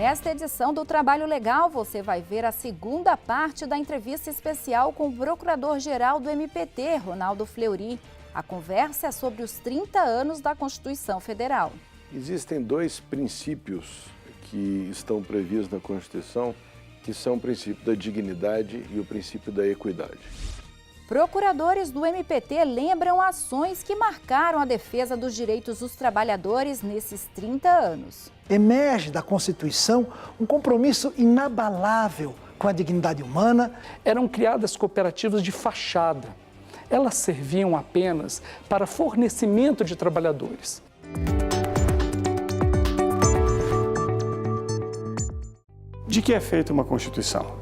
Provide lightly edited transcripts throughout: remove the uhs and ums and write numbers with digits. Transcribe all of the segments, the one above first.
Nesta edição do Trabalho Legal, você vai ver a segunda parte da entrevista especial com o Procurador-Geral do MPT, Ronaldo Fleury. A conversa é sobre os 30 anos da Constituição Federal. Existem dois princípios que estão previstos na Constituição, que são o princípio da dignidade e o princípio da equidade. Procuradores do MPT lembram ações que marcaram a defesa dos direitos dos trabalhadores nesses 30 anos. Emerge da Constituição um compromisso inabalável com a dignidade humana. Eram criadas cooperativas de fachada. Elas serviam apenas para fornecimento de trabalhadores. De que é feita uma Constituição?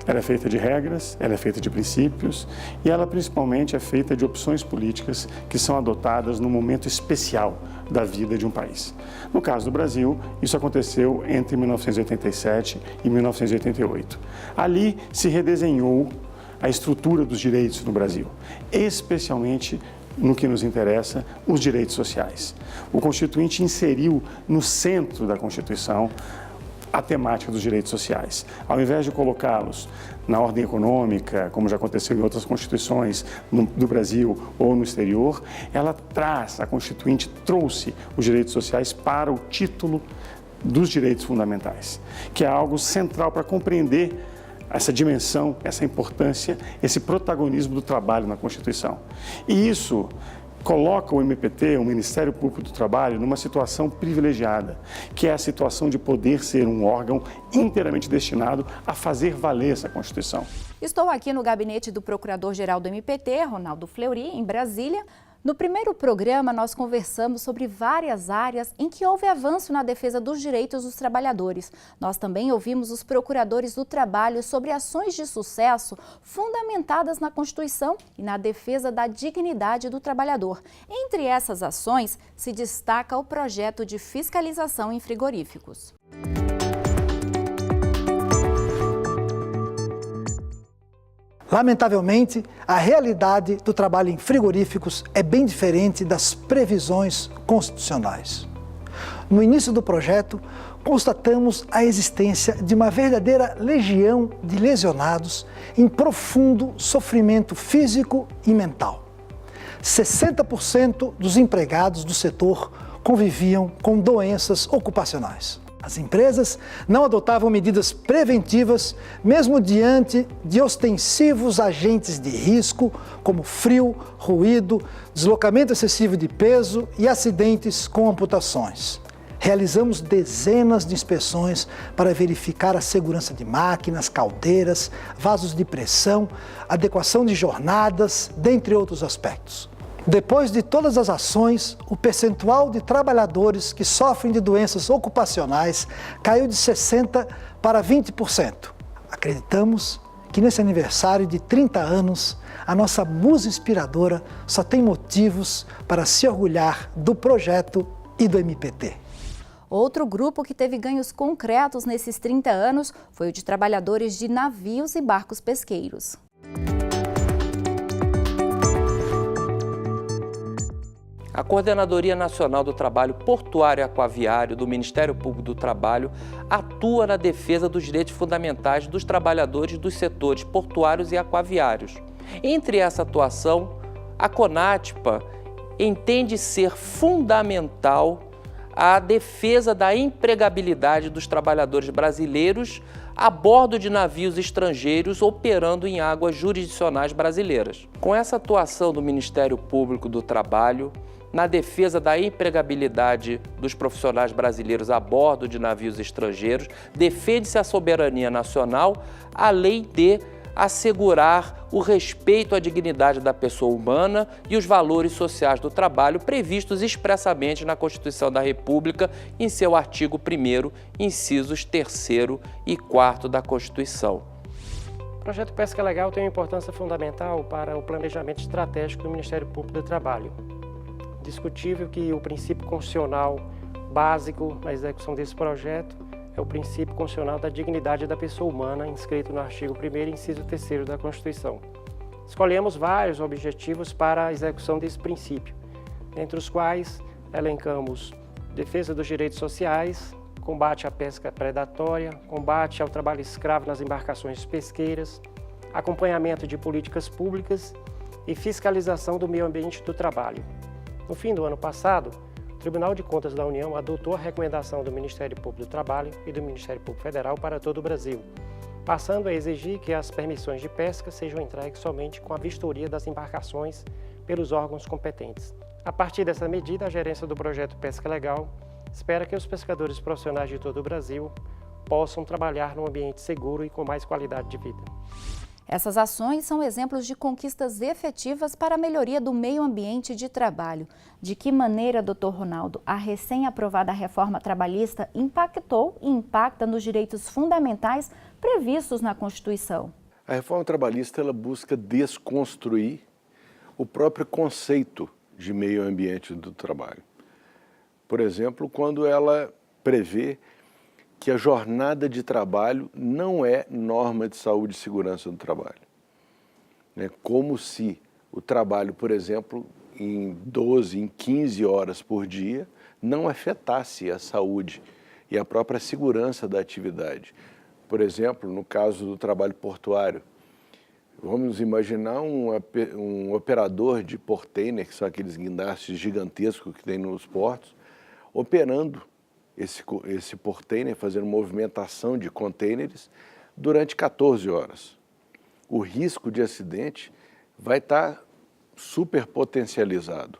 Ela é feita de regras, ela é feita de princípios e ela principalmente é feita de opções políticas que são adotadas num momento especial da vida de um país. No caso do Brasil, isso aconteceu entre 1987 e 1988. Ali se redesenhou a estrutura dos direitos no Brasil, especialmente no que nos interessa, os direitos sociais. O Constituinte inseriu no centro da Constituição a temática dos direitos sociais. Ao invés de colocá-los na ordem econômica, como já aconteceu em outras constituições do Brasil ou no exterior, a Constituinte trouxe os direitos sociais para o título dos direitos fundamentais, que é algo central para compreender essa dimensão, essa importância, esse protagonismo do trabalho na Constituição. E isso coloca o MPT, o Ministério Público do Trabalho, numa situação privilegiada, que é a situação de poder ser um órgão inteiramente destinado a fazer valer essa Constituição. Estou aqui no gabinete do Procurador-Geral do MPT, Ronaldo Fleury, em Brasília. No primeiro programa, nós conversamos sobre várias áreas em que houve avanço na defesa dos direitos dos trabalhadores. Nós também ouvimos os procuradores do trabalho sobre ações de sucesso fundamentadas na Constituição e na defesa da dignidade do trabalhador. Entre essas ações, se destaca o projeto de fiscalização em frigoríficos. Lamentavelmente, a realidade do trabalho em frigoríficos é bem diferente das previsões constitucionais. No início do projeto, constatamos a existência de uma verdadeira legião de lesionados em profundo sofrimento físico e mental. 60% dos empregados do setor conviviam com doenças ocupacionais. As empresas não adotavam medidas preventivas, mesmo diante de ostensivos agentes de risco, como frio, ruído, deslocamento excessivo de peso e acidentes com amputações. Realizamos dezenas de inspeções para verificar a segurança de máquinas, caldeiras, vasos de pressão, adequação de jornadas, dentre outros aspectos. Depois de todas as ações, o percentual de trabalhadores que sofrem de doenças ocupacionais caiu de 60% para 20%. Acreditamos que nesse aniversário de 30 anos, a nossa musa inspiradora só tem motivos para se orgulhar do projeto e do MPT. Outro grupo que teve ganhos concretos nesses 30 anos foi o de trabalhadores de navios e barcos pesqueiros. A Coordenadoria Nacional do Trabalho Portuário e Aquaviário do Ministério Público do Trabalho atua na defesa dos direitos fundamentais dos trabalhadores dos setores portuários e aquaviários. Entre essa atuação, a CONATPA entende ser fundamental a defesa da empregabilidade dos trabalhadores brasileiros a bordo de navios estrangeiros operando em águas jurisdicionais brasileiras. Com essa atuação do Ministério Público do Trabalho, na defesa da empregabilidade dos profissionais brasileiros a bordo de navios estrangeiros, defende-se a soberania nacional, além de assegurar o respeito à dignidade da pessoa humana e os valores sociais do trabalho previstos expressamente na Constituição da República, em seu artigo 1º, incisos 3º e 4º da Constituição. O projeto Pesca Legal tem uma importância fundamental para o planejamento estratégico do Ministério Público do Trabalho. Discutível que o princípio constitucional básico na execução desse projeto é o princípio constitucional da dignidade da pessoa humana, inscrito no artigo 1º, inciso 3º da Constituição. Escolhemos vários objetivos para a execução desse princípio, entre os quais elencamos defesa dos direitos sociais, combate à pesca predatória, combate ao trabalho escravo nas embarcações pesqueiras, acompanhamento de políticas públicas e fiscalização do meio ambiente do trabalho. No fim do ano passado, o Tribunal de Contas da União adotou a recomendação do Ministério Público do Trabalho e do Ministério Público Federal para todo o Brasil, passando a exigir que as permissões de pesca sejam entregues somente com a vistoria das embarcações pelos órgãos competentes. A partir dessa medida, a gerência do projeto Pesca Legal espera que os pescadores profissionais de todo o Brasil possam trabalhar num ambiente seguro e com mais qualidade de vida. Essas ações são exemplos de conquistas efetivas para a melhoria do meio ambiente de trabalho. De que maneira, Dr. Ronaldo, a recém-aprovada reforma trabalhista impactou e impacta nos direitos fundamentais previstos na Constituição? A reforma trabalhista ela busca desconstruir o próprio conceito de meio ambiente do trabalho. Por exemplo, quando ela prevê que a jornada de trabalho não é norma de saúde e segurança do trabalho. É como se o trabalho, por exemplo, em 12, em 15 horas por dia, não afetasse a saúde e a própria segurança da atividade. Por exemplo, no caso do trabalho portuário, vamos imaginar um operador de portainer, que são aqueles guindastes gigantescos que tem nos portos, operando esse portainer, fazendo movimentação de contêineres durante 14 horas. O risco de acidente vai estar super potencializado.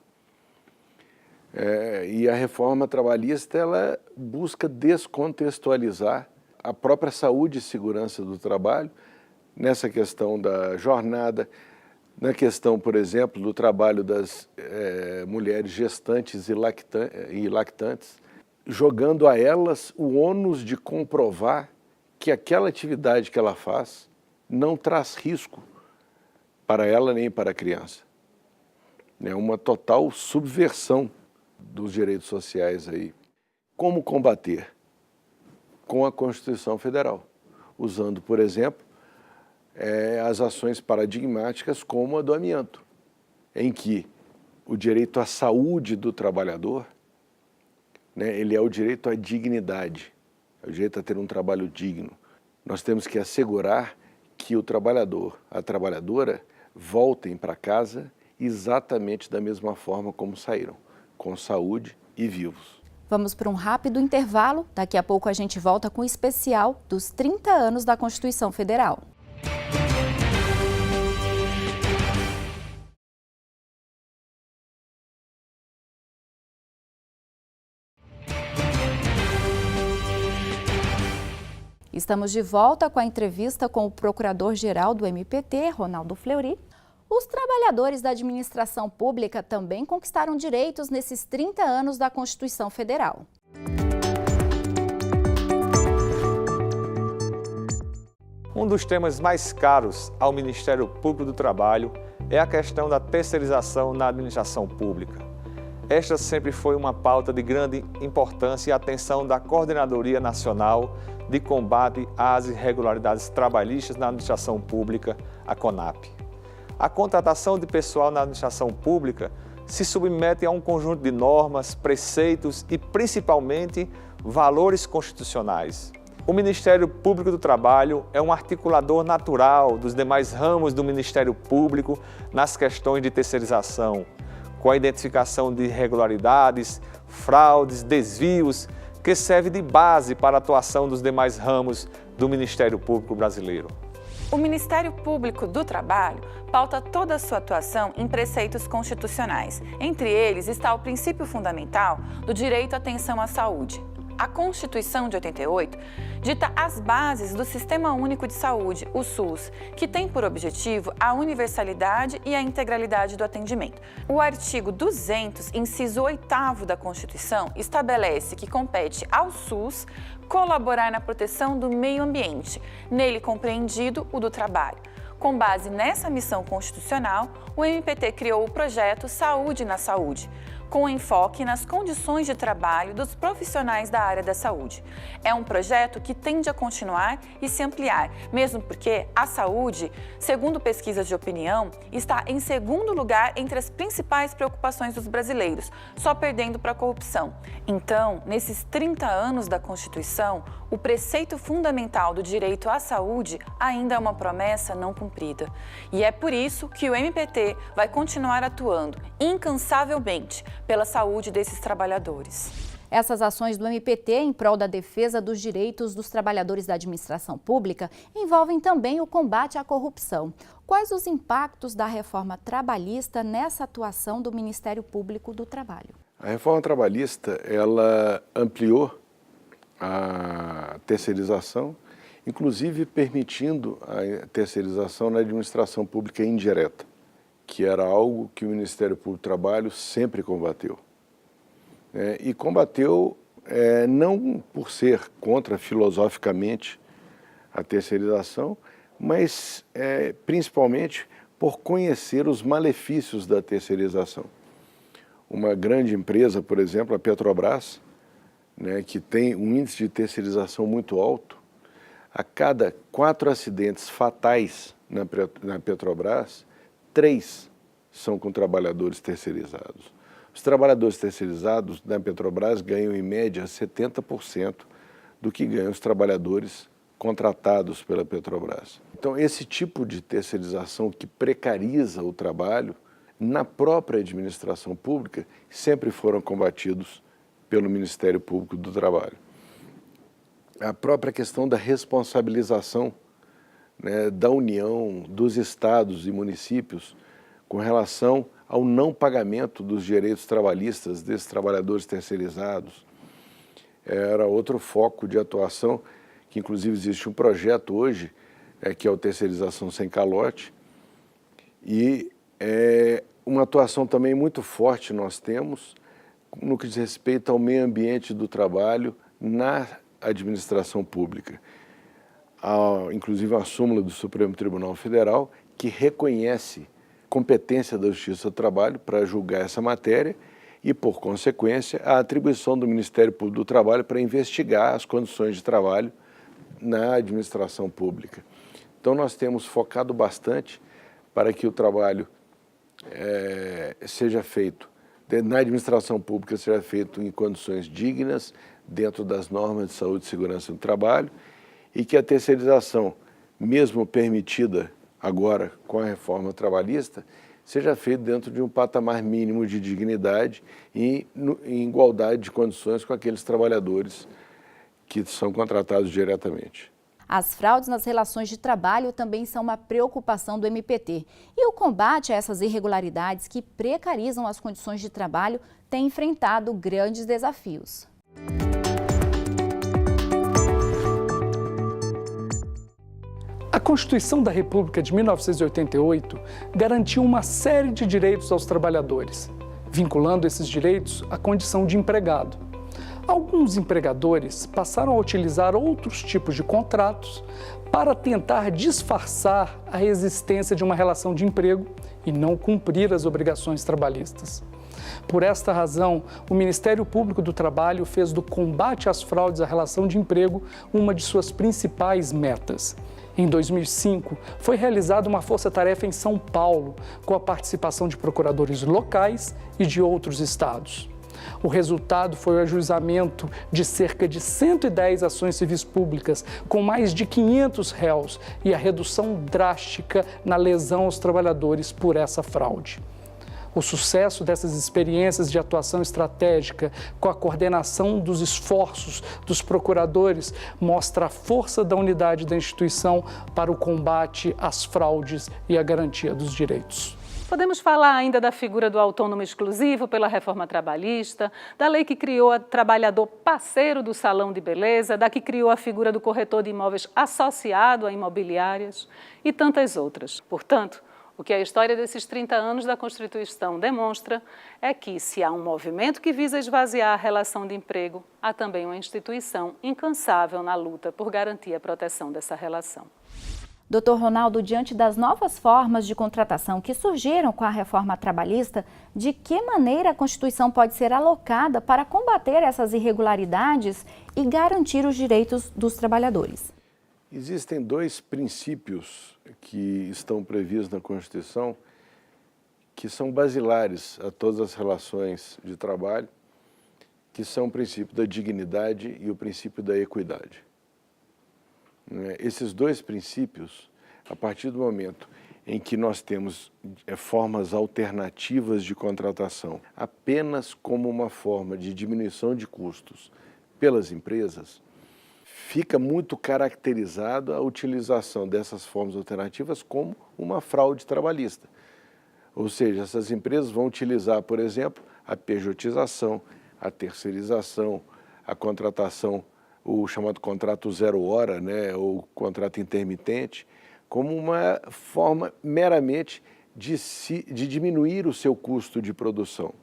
E a reforma trabalhista ela busca descontextualizar a própria saúde e segurança do trabalho nessa questão da jornada, na questão, por exemplo, do trabalho das mulheres gestantes e lactantes, jogando a elas o ônus de comprovar que aquela atividade que ela faz não traz risco para ela nem para a criança. É uma total subversão dos direitos sociais aí. Como combater? Com a Constituição Federal, usando, por exemplo, as ações paradigmáticas como a do amianto, em que o direito à saúde do trabalhador, ele é o direito à dignidade, é o direito a ter um trabalho digno. Nós temos que assegurar que o trabalhador, a trabalhadora, voltem para casa exatamente da mesma forma como saíram, com saúde e vivos. Vamos para um rápido intervalo. Daqui a pouco a gente volta com o especial dos 30 anos da Constituição Federal. Estamos de volta com a entrevista com o Procurador-Geral do MPT, Ronaldo Fleury. Os trabalhadores da administração pública também conquistaram direitos nesses 30 anos da Constituição Federal. Um dos temas mais caros ao Ministério Público do Trabalho é a questão da terceirização na administração pública. Esta sempre foi uma pauta de grande importância e atenção da Coordenadoria Nacional de Combate às Irregularidades Trabalhistas na Administração Pública, a CONAP. A contratação de pessoal na administração pública se submete a um conjunto de normas, preceitos e, principalmente, valores constitucionais. O Ministério Público do Trabalho é um articulador natural dos demais ramos do Ministério Público nas questões de terceirização, com a identificação de irregularidades, fraudes, desvios, que serve de base para a atuação dos demais ramos do Ministério Público brasileiro. O Ministério Público do Trabalho pauta toda a sua atuação em preceitos constitucionais. Entre eles está o princípio fundamental do direito à atenção à saúde. A Constituição de 88 dita as bases do Sistema Único de Saúde, o SUS, que tem por objetivo a universalidade e a integralidade do atendimento. O artigo 200, inciso 8º da Constituição, estabelece que compete ao SUS colaborar na proteção do meio ambiente, nele compreendido o do trabalho. Com base nessa missão constitucional, o MPT criou o projeto Saúde na Saúde, com enfoque nas condições de trabalho dos profissionais da área da saúde. É um projeto que tende a continuar e se ampliar, mesmo porque a saúde, segundo pesquisas de opinião, está em segundo lugar entre as principais preocupações dos brasileiros, só perdendo para a corrupção. Então, nesses 30 anos da Constituição, o preceito fundamental do direito à saúde ainda é uma promessa não cumprida. E é por isso que o MPT vai continuar atuando incansavelmente pela saúde desses trabalhadores. Essas ações do MPT em prol da defesa dos direitos dos trabalhadores da administração pública envolvem também o combate à corrupção. Quais os impactos da reforma trabalhista nessa atuação do Ministério Público do Trabalho? A reforma trabalhista, ela ampliou a terceirização, inclusive permitindo a terceirização na administração pública indireta, que era algo que o Ministério Público do Trabalho sempre combateu. E combateu não por ser contra filosoficamente a terceirização, mas principalmente por conhecer os malefícios da terceirização. Uma grande empresa, por exemplo, a Petrobras, que tem um índice de terceirização muito alto, a cada 4 acidentes fatais na Petrobras, 3 são com trabalhadores terceirizados. Os trabalhadores terceirizados na Petrobras ganham, em média, 70% do que ganham os trabalhadores contratados pela Petrobras. Então, esse tipo de terceirização que precariza o trabalho, na própria administração pública, sempre foram combatidos pelo Ministério Público do Trabalho. A própria questão da responsabilização da União, dos estados e municípios com relação ao não pagamento dos direitos trabalhistas desses trabalhadores terceirizados. Era outro foco de atuação, que inclusive existe um projeto hoje, que é o Terceirização Sem Calote, e uma atuação também muito forte nós temos no que diz respeito ao meio ambiente do trabalho na administração pública. Há, inclusive, uma súmula do Supremo Tribunal Federal que reconhece competência da Justiça do Trabalho para julgar essa matéria e, por consequência, a atribuição do Ministério Público do Trabalho para investigar as condições de trabalho na administração pública. Então, nós temos focado bastante para que o trabalho seja feito, na administração pública seja feito em condições dignas, dentro das normas de saúde e segurança do trabalho, e que a terceirização, mesmo permitida agora com a reforma trabalhista, seja feito dentro de um patamar mínimo de dignidade e em igualdade de condições com aqueles trabalhadores que são contratados diretamente. As fraudes nas relações de trabalho também são uma preocupação do MPT. E o combate a essas irregularidades que precarizam as condições de trabalho tem enfrentado grandes desafios. A Constituição da República de 1988 garantiu uma série de direitos aos trabalhadores, vinculando esses direitos à condição de empregado. Alguns empregadores passaram a utilizar outros tipos de contratos para tentar disfarçar a existência de uma relação de emprego e não cumprir as obrigações trabalhistas. Por esta razão, o Ministério Público do Trabalho fez do combate às fraudes à relação de emprego uma de suas principais metas. Em 2005, foi realizada uma força-tarefa em São Paulo, com a participação de procuradores locais e de outros estados. O resultado foi o ajuizamento de cerca de 110 ações civis públicas, com mais de 500 réus, e a redução drástica na lesão aos trabalhadores por essa fraude. O sucesso dessas experiências de atuação estratégica, com a coordenação dos esforços dos procuradores, mostra a força da unidade da instituição para o combate às fraudes e a garantia dos direitos. Podemos falar ainda da figura do autônomo exclusivo pela reforma trabalhista, da lei que criou o trabalhador parceiro do salão de beleza, da que criou a figura do corretor de imóveis associado a imobiliárias e tantas outras. Portanto, o que a história desses 30 anos da Constituição demonstra é que, se há um movimento que visa esvaziar a relação de emprego, há também uma instituição incansável na luta por garantir a proteção dessa relação. Doutor Ronaldo, diante das novas formas de contratação que surgiram com a reforma trabalhista, de que maneira a Constituição pode ser alocada para combater essas irregularidades e garantir os direitos dos trabalhadores? Existem dois princípios que estão previstos na Constituição que são basilares a todas as relações de trabalho, que são o princípio da dignidade e o princípio da equidade. Esses dois princípios, a partir do momento em que nós temos formas alternativas de contratação apenas como uma forma de diminuição de custos pelas empresas, fica muito caracterizada a utilização dessas formas alternativas como uma fraude trabalhista. Ou seja, essas empresas vão utilizar, por exemplo, a pejotização, a terceirização, a contratação, o chamado contrato zero hora, ou contrato intermitente, como uma forma meramente de diminuir o seu custo de produção,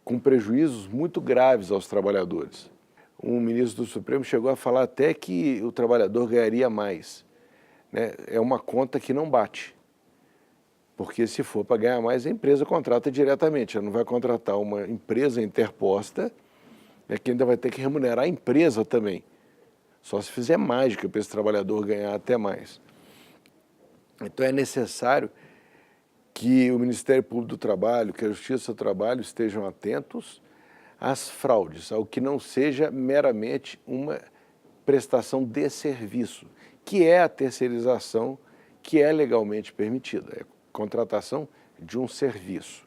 com prejuízos muito graves aos trabalhadores. Um ministro do Supremo chegou a falar até que o trabalhador ganharia mais. É uma conta que não bate, porque se for para ganhar mais, a empresa contrata diretamente, ela não vai contratar uma empresa interposta, que ainda vai ter que remunerar a empresa também. Só se fizer mágica para esse trabalhador ganhar até mais. Então é necessário que o Ministério Público do Trabalho, que a Justiça do Trabalho estejam atentos às fraudes, ao que não seja meramente uma prestação de serviço, que é a terceirização que é legalmente permitida, é a contratação de um serviço.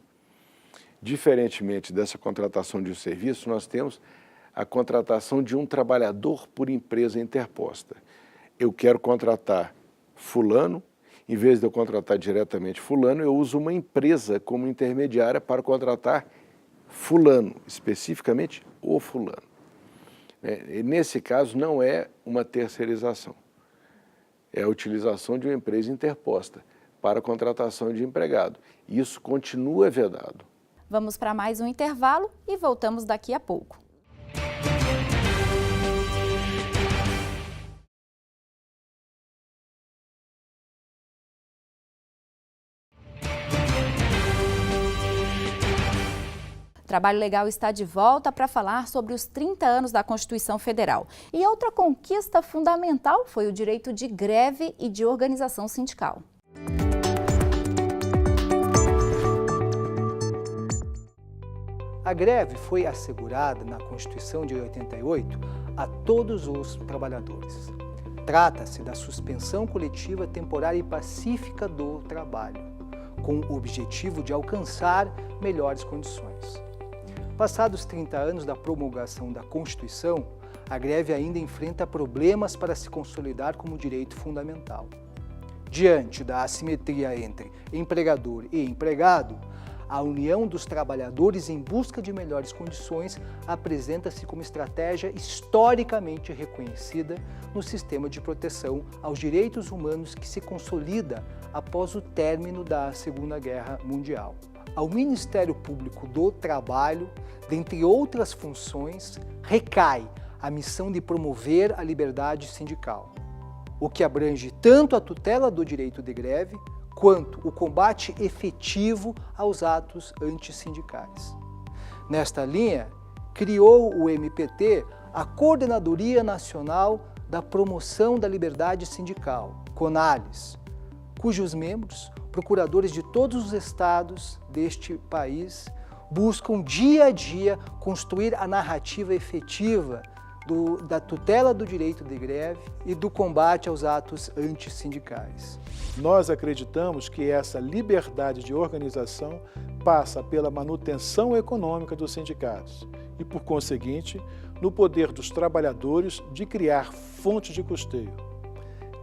Diferentemente dessa contratação de um serviço, nós temos a contratação de um trabalhador por empresa interposta. Eu quero contratar fulano, em vez de eu contratar diretamente fulano, eu uso uma empresa como intermediária para contratar fulano, especificamente o fulano. Nesse caso, não é uma terceirização, é a utilização de uma empresa interposta para a contratação de empregado. Isso continua vedado. Vamos para mais um intervalo e voltamos daqui a pouco. O Trabalho Legal está de volta para falar sobre os 30 anos da Constituição Federal. E outra conquista fundamental foi o direito de greve e de organização sindical. A greve foi assegurada na Constituição de 88 a todos os trabalhadores. Trata-se da suspensão coletiva temporária e pacífica do trabalho, com o objetivo de alcançar melhores condições. Passados 30 anos da promulgação da Constituição, a greve ainda enfrenta problemas para se consolidar como direito fundamental. Diante da assimetria entre empregador e empregado, a união dos trabalhadores em busca de melhores condições apresenta-se como estratégia historicamente reconhecida no sistema de proteção aos direitos humanos que se consolida após o término da Segunda Guerra Mundial. Ao Ministério Público do Trabalho, dentre outras funções, recai a missão de promover a liberdade sindical, o que abrange tanto a tutela do direito de greve, quanto o combate efetivo aos atos antissindicais. Nesta linha, criou o MPT a Coordenadoria Nacional da Promoção da Liberdade Sindical, CONALES, cujos membros, procuradores de todos os estados deste país, buscam dia a dia construir a narrativa efetiva da tutela do direito de greve e do combate aos atos antissindicais. Nós acreditamos que essa liberdade de organização passa pela manutenção econômica dos sindicatos e, por conseguinte, no poder dos trabalhadores de criar fontes de custeio.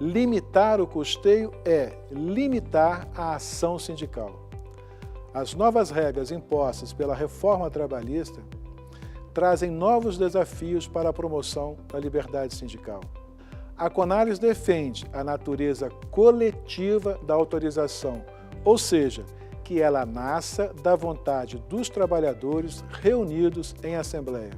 Limitar o custeio é limitar a ação sindical. As novas regras impostas pela reforma trabalhista trazem novos desafios para a promoção da liberdade sindical. A CONALES defende a natureza coletiva da autorização, ou seja, que ela nasça da vontade dos trabalhadores reunidos em assembleia.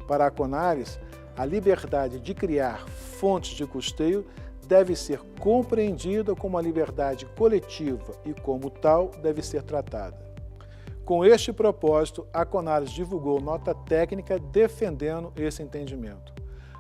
Para a CONALES, a liberdade de criar fontes de custeio deve ser compreendida como uma liberdade coletiva e, como tal, deve ser tratada. Com este propósito, a CONARES divulgou nota técnica defendendo esse entendimento.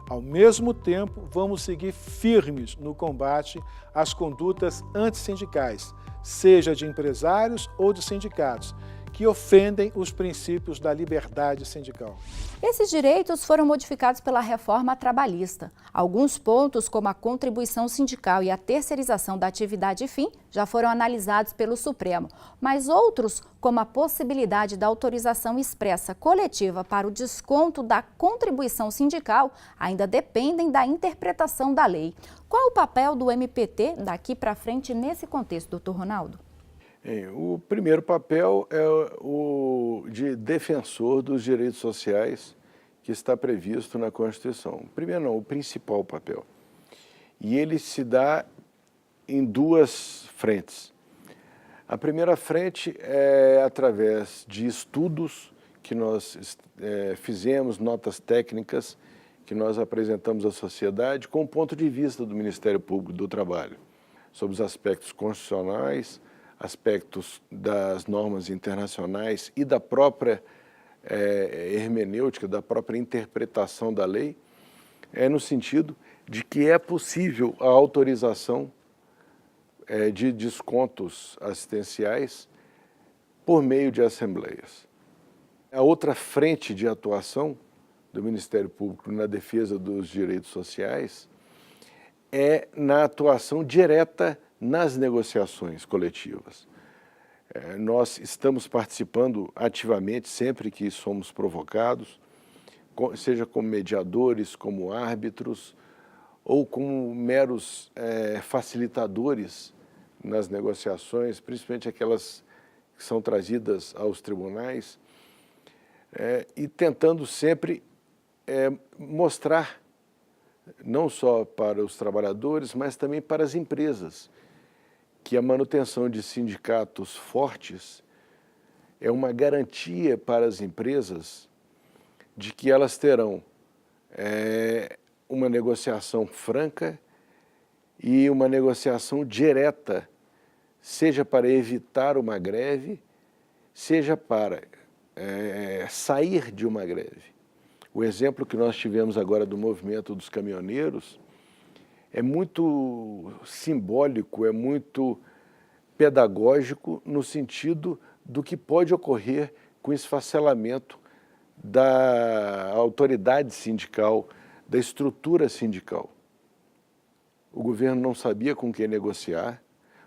Ao mesmo tempo, vamos seguir firmes no combate às condutas antissindicais, seja de empresários ou de sindicatos, que ofendem os princípios da liberdade sindical. Esses direitos foram modificados pela reforma trabalhista. Alguns pontos, como a contribuição sindical e a terceirização da atividade fim, já foram analisados pelo Supremo, mas outros, como a possibilidade da autorização expressa coletiva para o desconto da contribuição sindical, ainda dependem da interpretação da lei. Qual o papel do MPT daqui para frente nesse contexto, doutor Ronaldo? O primeiro papel é o de defensor dos direitos sociais que está previsto na Constituição. Primeiro não, o principal papel. E ele se dá em duas frentes. A primeira frente é através de estudos que nós fizemos, notas técnicas que nós apresentamos à sociedade com o ponto de vista do Ministério Público do Trabalho, sobre os aspectos constitucionais, aspectos das normas internacionais e da própria hermenêutica, da própria interpretação da lei, no sentido de que é possível a autorização de descontos assistenciais por meio de assembleias. A outra frente de atuação do Ministério Público na defesa dos direitos sociais é na atuação direta nas negociações coletivas. Nós estamos participando ativamente sempre que somos provocados, seja como mediadores, como árbitros ou como meros facilitadores nas negociações, principalmente aquelas que são trazidas aos tribunais, e tentando sempre mostrar, não só para os trabalhadores, mas também para as empresas, que a manutenção de sindicatos fortes é uma garantia para as empresas de que elas terão uma negociação franca e uma negociação direta, seja para evitar uma greve, seja para sair de uma greve. O exemplo que nós tivemos agora do movimento dos caminhoneiros é muito simbólico, é muito pedagógico no sentido do que pode ocorrer com o esfacelamento da autoridade sindical, da estrutura sindical. O governo não sabia com quem negociar,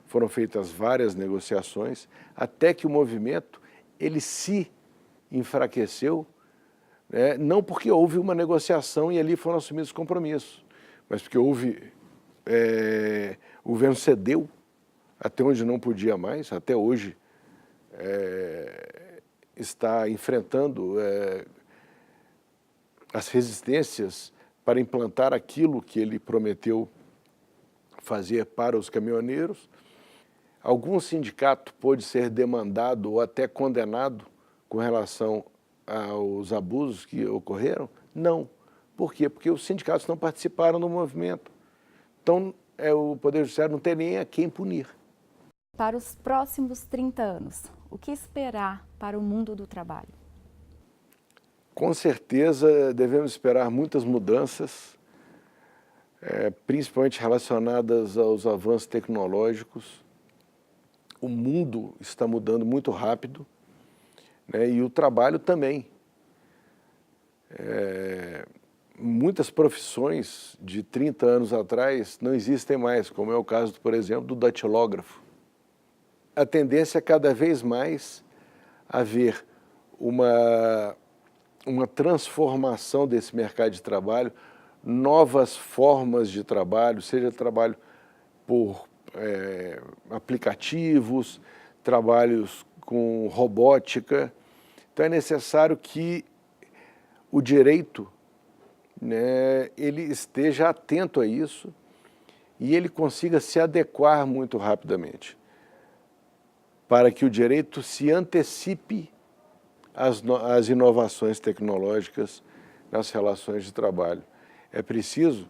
foram feitas várias negociações, até que o movimento ele se enfraqueceu, não porque houve uma negociação e ali foram assumidos compromissos, mas porque houve, o governo cedeu até onde não podia mais, até hoje está enfrentando as resistências para implantar aquilo que ele prometeu fazer para os caminhoneiros. Algum sindicato pôde ser demandado ou até condenado com relação aos abusos que ocorreram? Não. Por quê? Porque os sindicatos não participaram do movimento. Então, o Poder Judiciário não tem nem a quem punir. Para os próximos 30 anos, o que esperar para o mundo do trabalho? Com certeza, devemos esperar muitas mudanças, principalmente relacionadas aos avanços tecnológicos. O mundo está mudando muito rápido, e o trabalho também. Muitas profissões de 30 anos atrás não existem mais, como é o caso, por exemplo, do datilógrafo. A tendência é cada vez mais haver uma transformação desse mercado de trabalho, novas formas de trabalho, seja trabalho por aplicativos, trabalhos com robótica. Então é necessário que o direito ele esteja atento a isso e ele consiga se adequar muito rapidamente, para que o direito se antecipe às inovações tecnológicas nas relações de trabalho. É preciso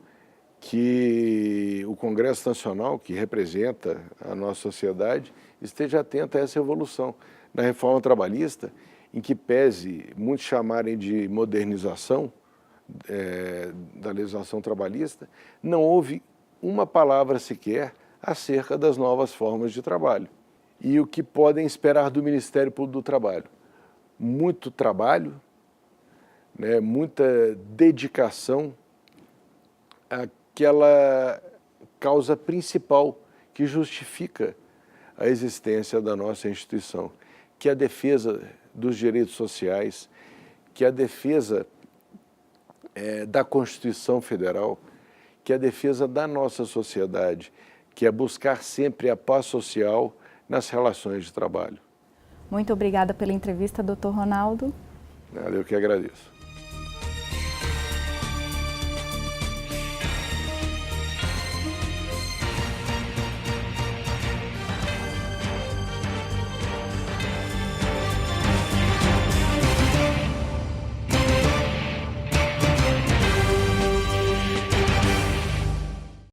que o Congresso Nacional, que representa a nossa sociedade, esteja atento a essa evolução. Na reforma trabalhista, em que pese muitos chamarem de modernização da legislação trabalhista, não houve uma palavra sequer acerca das novas formas de trabalho. E o que podem esperar do Ministério Público do Trabalho? Muito trabalho, né, muita dedicação àquela causa principal que justifica a existência da nossa instituição, que é a defesa dos direitos sociais, que é a defesa da Constituição Federal, que é a defesa da nossa sociedade, que é buscar sempre a paz social nas relações de trabalho. Muito obrigada pela entrevista, Dr. Ronaldo. Eu que agradeço.